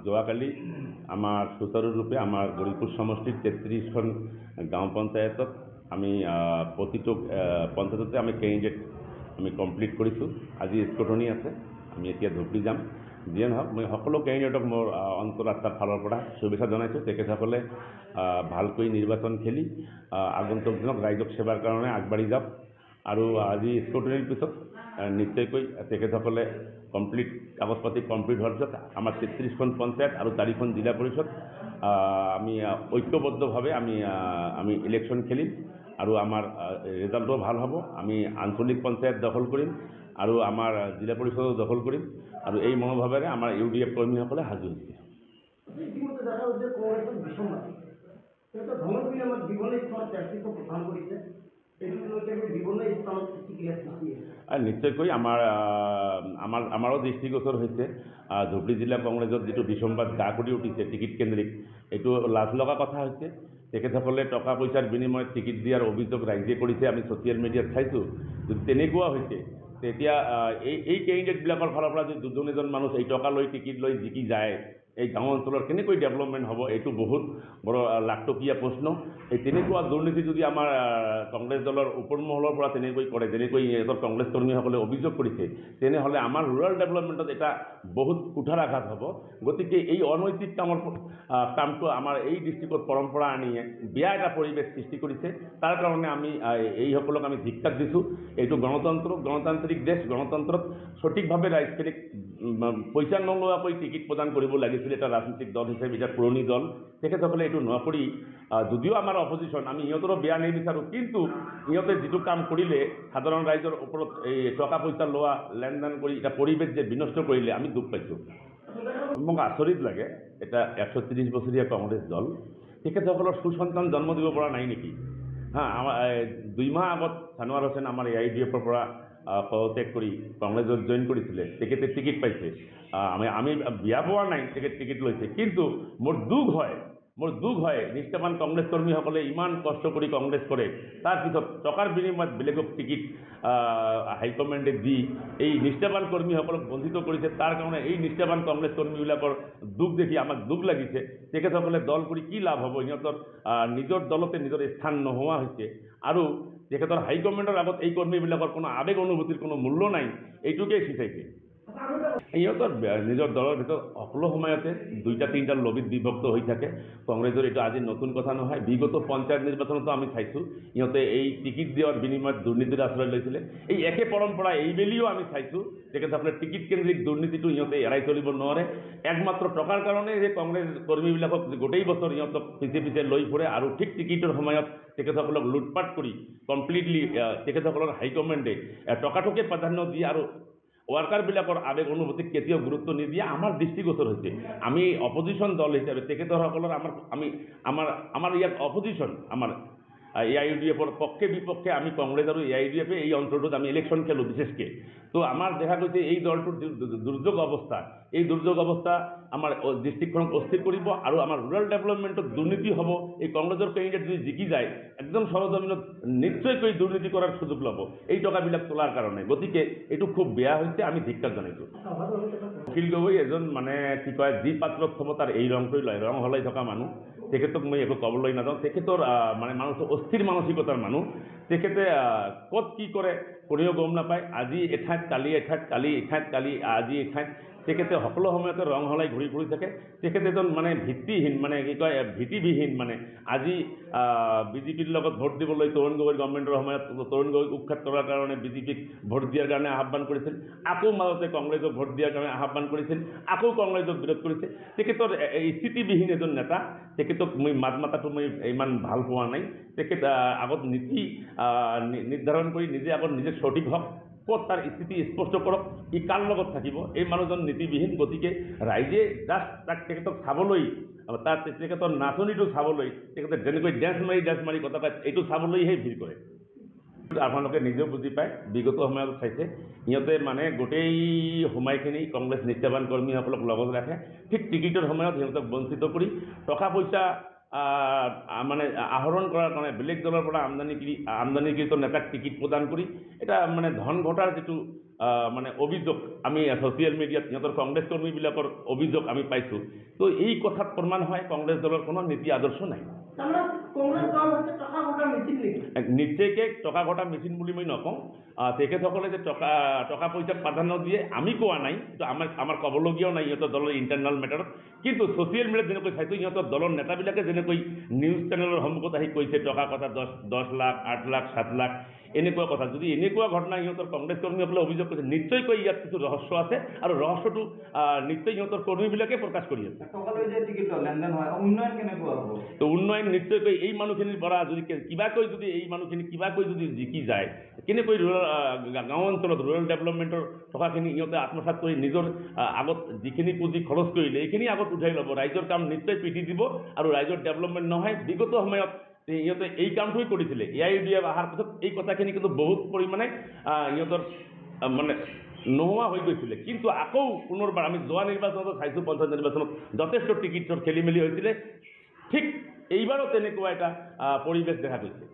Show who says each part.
Speaker 1: যোৱাকালি আমাৰ সুচাৰুৰূপে আমাৰ গৌৰীপুৰ সমষ্টিৰ 33খন গাঁও পঞ্চায়তত আমি প্ৰতিটো পঞ্চায়ততে আমি কেণ্ডিডেট আমি কমপ্লিট কৰিছোঁ। আজি স্কটনি আছে, আমি এতিয়া ধুবুৰী যাম। যিয়ে নহওক মই সকলো কেণ্ডিডেটক মোৰ অন্তৰাত্মাৰ ফালৰ পৰা শুভেচ্ছা জনাইছোঁ। তেখেতসকলে ভালকৈ নিৰ্বাচন খেলি আগন্তুক দিনত ৰাইজক সেৱাৰ কাৰণে আগবাঢ়ি যাওক। আৰু আজি স্কটনিৰ পিছত নিশ্চয়কৈ তেখেতসকলে কমপ্লিট কাগজ পাতি কমপ্লিট হোৱাৰ পিছত আমাৰ 33খন পঞ্চায়ত আৰু 4খন জিলা পৰিষদ আমি ঐক্যবদ্ধভাৱে আমি ইলেকশ্যন খেলিম আৰু আমাৰ ৰিজাল্টও ভাল হ'ব। আমি আঞ্চলিক পঞ্চায়ত দখল কৰিম আৰু আমাৰ জিলা পৰিষদো দখল কৰিম আৰু এই মনোভাৱেৰে আমাৰ UDF কৰ্মীসকলে সাজু হৈছে। নিশ্চয়কৈ আমাৰো দৃষ্টিগোচৰ হৈছে ধুবুৰী জিলা কংগ্ৰেছত যিটো বিসম্বাদ গা কৰি উঠিছে টিকিট কেন্দ্ৰিক, এইটো লাজ লগা কথা হৈছে। তেখেতসকলে টকা পইচাৰ বিনিময়ত টিকিট দিয়াৰ অভিযোগ ৰাইজে কৰিছে, আমি ছ'চিয়েল মিডিয়াত চাইছোঁ। যদি তেনেকুৱা হৈছে তেতিয়া এই কেণ্ডিডেটবিলাকৰ ফালৰ পৰা যদি দুজন এজন মানুহ এই টকা লৈ টিকিট লৈ জিকি যায়, এই গাঁও অঞ্চলৰ কেনেকৈ ডেভেলপমেণ্ট হ'ব? এইটো বহুত বড় লাখটকীয়া প্ৰশ্ন। এই তেনেকুৱা দুৰ্নীতি যদি আমাৰ কংগ্ৰেছ দলৰ ওপৰ মহলৰ পৰা তেনেকৈ কৰে, যেনেকৈ ইহঁতৰ কংগ্ৰেছ কৰ্মীসকলে অভিযোগ কৰিছে, তেনেহ'লে আমাৰ ৰুৰাল ডেভেলপমেণ্টত এটা বহুত কুঠাৰ আঘাত হ'ব। গতিকে এই অনৈতিক কামটো আমাৰ এই ডিষ্ট্ৰিক্টত পৰম্পৰা আনিয়ে বেয়া এটা পৰিৱেশ সৃষ্টি কৰিছে। তাৰ কাৰণে আমি এইসকলক আমি ধিক্কাৰ দিছোঁ। এইটো গণতান্ত্ৰিক দেশ, গণতন্ত্ৰত সঠিকভাৱে ৰাইজখিনিক পইচা নোলোৱাকৈ টিকিট প্ৰদান কৰিব লাগিছিল। এটা ৰাজনৈতিক দল হিচাপে এটা পুৰণি দল, তেখেতসকলে এইটো নকৰি, যদিও আমাৰ অপজিশ্যন, আমি ইহঁতৰো বেয়া নিবিচাৰোঁ, কিন্তু ইহঁতে যিটো কাম কৰিলে সাধাৰণ ৰাইজৰ ওপৰত এই টকা পইচা লোৱা লেনদেন কৰি এটা পৰিৱেশ যে বিনষ্ট কৰিলে, আমি দুখ পাইছোঁ। মোক আচৰিত লাগে, এটা 130 বছৰীয়া কংগ্ৰেছ দল তেখেতসকলৰ সুসন্তান জন্ম দিব পৰা নাই নেকি? আমাৰ 2 মাহ আগত ছানোৱাৰ হোসেন আমাৰ AIDFৰ পৰা পদত্যাগ কৰি কংগ্ৰেছত জইন কৰিছিলে, তেখেতে টিকিট পাইছে। আমি বিয়া পোৱা নাই, তেখেত টিকিট লৈছে। কিন্তু মোৰ দুখ হয় নিষ্ঠাৱান কংগ্ৰেছ কৰ্মীসকলে ইমান কষ্ট কৰি কংগ্ৰেছ কৰে, তাৰপিছত টকাৰ বিনিময়ত বেলেগক টিকিট হাইকমেণ্ডে দি এই নিষ্ঠাৱান কৰ্মীসকলক বঞ্চিত কৰিছে। তাৰ কাৰণে এই নিষ্ঠাৱান কংগ্ৰেছ কৰ্মীবিলাকৰ দুখ দেখি আমাক দুখ লাগিছে। তেখেতসকলে দল কৰি কি লাভ হ'ব? সিহঁতৰ নিজৰ দলতে নিজৰ স্থান নোহোৱা হৈছে আৰু তেখেতৰ হাইকমেণ্ডৰ আগত এই কৰ্মীবিলাকৰ কোনো আৱেগ অনুভূতিৰ কোনো মূল্য নাই, এইটোকেই শিকাইছে। সিহঁতৰ নিজৰ দলৰ ভিতৰত সকলো সময়তে 2-3টা লবিত বিভক্ত হৈ থাকে। কংগ্ৰেছৰ এইটো আজি নতুন কথা নহয়। বিগত পঞ্চায়ত নিৰ্বাচনতো আমি চাইছোঁ ইহঁতে এই টিকিট দিয়াৰ বিনিময়ত দুৰ্নীতিৰ আশ্ৰয় লৈছিলে। এই একে পৰম্পৰা এইবেলিও আমি চাইছোঁ। তেখেতসকলে টিকিট কেন্দ্ৰিক দুৰ্নীতিটো ইহঁতে এৰাই চলিব নোৱাৰে। একমাত্ৰ টকাৰ কাৰণে যে কংগ্ৰেছ কৰ্মীবিলাকক গোটেই বছৰ ইহঁতক পিছে লৈ ফুৰে আৰু ঠিক টিকিটৰ সময়ত তেখেতসকলক লুটপাট কৰি কমপ্লিটলি তেখেতসকলৰ হাইকমেণ্ডে টকাটোকে প্ৰাধান্য দিয়ে আৰু ৱাৰ্কাৰবিলাকৰ আৱেগ অনুভূতিক কেতিয়াও গুৰুত্ব নিদিয়ে। আমাৰ দৃষ্টিগোচৰ হৈছে আমি অপজিশ্যন দল হিচাপে তেখেতসকলৰ আমাৰ ইয়াত অপজিশ্যন আমাৰ AIUDFৰ পক্ষে বিপক্ষে আমি কংগ্ৰেছ আৰু AIUDFে এই অঞ্চলটোত আমি ইলেকশ্যন খেলোঁ বিশেষকৈ। তো আমাৰ দেখা গৈছে এই দলটোৰ দুৰ্যোগ অৱস্থা আমাৰ ডিষ্ট্ৰিক্টখনক অস্থিৰ কৰিব আৰু আমাৰ ৰুৰাল ডেভেলপমেণ্টত দুৰ্নীতি হ'ব। এই কংগ্ৰেছৰ কেণ্ডিডেট যদি জিকি যায়, একদম সৰজমিনত নিশ্চয়কৈ দুৰ্নীতি কৰাৰ সুযোগ ল'ব এই টকাবিলাক তোলাৰ কাৰণে। গতিকে এইটো খুব বেয়া হৈছে, আমি ধিক্কাৰ জনাইছোঁ। অখিল গগৈ এজন কি কয় যি পাত্ৰত থ'ব তাৰ এই ৰংটোৱে লয়, ৰং সলাই থকা মানুহ। তেখেতক মই একো ক'বলৈ নাযাওঁ। তেখেতৰ মানুহটো অস্থিৰ মানসিকতাৰ মানুহ। তেখেতে ক'ত কি কৰে কোনেও গম নাপায়। আজি এঠাইত, কালি এঠাইত, আজি এঠাইত। তেখেতে সকলো সময়তে ৰং সলাই ঘূৰি ফুৰি থাকে। তেখেতে এজন ভিত্তিহীন ভীতিবিহীন আজি বিজেপিৰ লগত ভোট দিবলৈ তৰুণ গগৈৰ গভৰ্ণমেণ্টৰ সময়ত তৰুণ গগৈক উৎখাত কৰাৰ কাৰণে বিজেপিক ভোট দিয়াৰ কাৰণে আহ্বান কৰিছিল। আকৌ মাজতে কংগ্ৰেছক ভোট দিয়াৰ কাৰণে আহ্বান কৰিছিল, আকৌ কংগ্ৰেছক বিৰোধ কৰিছে। তেখেতৰ স্থিতিবিহীন এজন নেতা। তেখেতক মই মাত মাতাটো মই ইমান ভাল পোৱা নাই। তেখেত আগত নীতি নিৰ্ধাৰণ কৰি নিজে সঠিক হওক, ক'ত তাৰ স্থিতি স্পষ্ট কৰক, ই কাৰ লগত থাকিব। এই মানুহজন নীতিবিহীন। গতিকে ৰাইজে জাষ্ট তেখেতক চাবলৈ, তেখেতৰ নাচনিটো চাবলৈ, তেখেতে যেনেকৈ ডেন্স মাৰি কথা কয়, এইটো চাবলৈহে ভিৰ কৰে। আপোনালোকে নিজেও বুজি পায়, বিগত সময়ত চাইছে সিহঁতে গোটেই সময়খিনি কংগ্ৰেছ নিষ্ঠাৱান কৰ্মীসকলক লগত ৰাখে। ঠিক টিকিটৰ সময়ত সিহঁতক বঞ্চিত কৰি টকা পইচা আহৰণ কৰাৰ কাৰণে বেলেগ দলৰ পৰা আমদানিকৃত নেতাক টিকিট প্ৰদান কৰি এটা ধন ঘটাৰ যিটো মানে অভিযোগ আমি ছ'চিয়েল মিডিয়াত সিহঁতৰ কংগ্ৰেছ কৰ্মীবিলাকৰ অভিযোগ আমি পাইছোঁ। তো এই কথাত প্ৰমাণ হয় কংগ্ৰেছ দলৰ কোনো নীতি আদৰ্শ নাই। নিশ্চয়কৈ টকা ঘটা মেচিন বুলি মই নকওঁ। তেখেতসকলে যে টকা পইচাক প্ৰাধান্য দিয়ে আমি কোৱা নাই, কিন্তু আমাৰ ক'বলগীয়াও নাই সিহঁতৰ দলৰ ইণ্টাৰনেল মেটাৰত। কিন্তু ছ'চিয়েল মিডিয়াত যেনেকৈ চাইছোঁ সিহঁতৰ দলৰ নেতাবিলাকে যেনেকৈ নিউজ চেনেলৰ সন্মুখত আহি কৈছে টকা কথা 10 লাখ 8 লাখ 7 লাখ এনেকুৱা কথা। যদি এনেকুৱা ঘটনা সিহঁতৰ কংগ্ৰেছ কৰ্মীসকলে অভিযোগ কৰিছে, নিশ্চয়কৈ ইয়াত কিছু ৰহস্য আছে আৰু ৰহস্যটো নিশ্চয় সিহঁতৰ কৰ্মীবিলাকে প্ৰকাশ কৰি আছে। তো উন্নয়ন নিশ্চয়কৈ এই মানুহখিনিৰ পৰা যদি কিবাকৈ যদি এই মানুহখিনি কিবাকৈ যদি জিকি যায়, কেনেকৈ গাঁও অঞ্চলত ৰুৰেল ডেভেলপমেণ্টৰ টকাখিনি সিহঁতে আত্মসাৎ কৰি নিজৰ আগত যিখিনি পুঁজি খৰচ কৰিলে এইখিনি আগত উঠাই ল'ব, ৰাইজৰ কাম নিশ্চয় পিঠি দিব আৰু ৰাইজৰ ডেভেলপমেণ্ট নহয়। বিগত সময়ত সিহঁতে এই কামটোৱে কৰিছিলে। AIUDF অহাৰ পিছত এই কথাখিনি কিন্তু বহুত পৰিমাণে সিহঁতৰ মানে নোহোৱা হৈ গৈছিলে। কিন্তু আকৌ পুনৰবাৰ আমি যোৱা নিৰ্বাচনতো চাইছোঁ, পঞ্চায়ত নিৰ্বাচনত যথেষ্ট টিকিটৰ খেলি মেলি হৈছিলে। ঠিক এইবাৰো তেনেকুৱা এটা পৰিৱেশ দেখা গৈছে।